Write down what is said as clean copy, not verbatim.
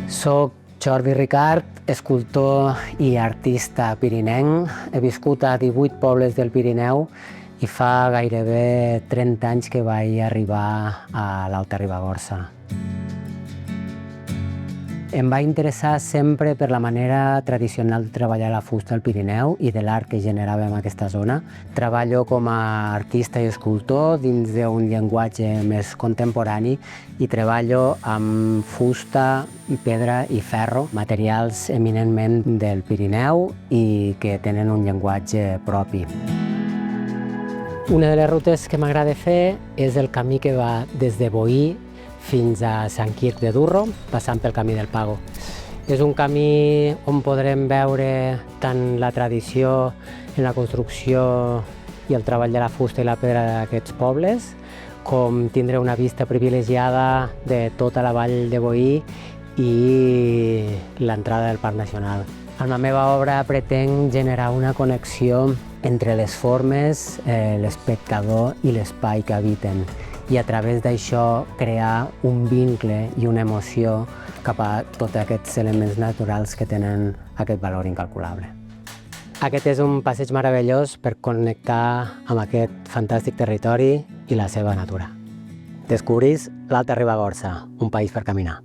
Soc Jordi Ricart, escultor i artista pirinenc. He viscut a 18 pobles del Pirineu i fa gairebé 30 anys que vaig arribar a l'Alta Ribagorça. Em va interessar sempre per la manera tradicional de treballar la fusta al Pirineu i de l'art que generava en aquesta zona. Treballo com a artista i escultor dins d'un llenguatge més contemporani i treballo amb fusta, pedra i ferro, materials eminentment del Pirineu i que tenen un llenguatge propi. Una de les rutes que m'agrada fer és el camí que va des de Boí fins a Sant Quirc de Durro, passant pel Camí del Pago. És un camí on podrem veure tant la tradició en la construcció i el treball de la fusta i la pedra d'aquests pobles, com tindre una vista privilegiada de tota la vall de Boí i l'entrada del Parc Nacional. En la meva obra pretenc generar una connexió entre les formes, l'espectador i l'espai que habiten, i a través d'això crear un vincle i una emoció cap a tots aquests elements naturals que tenen aquest valor incalculable. Aquest és un passeig meravellós per connectar amb aquest fantàstic territori i la seva natura. Descobrís l'Alta Ribagorça, un país per caminar.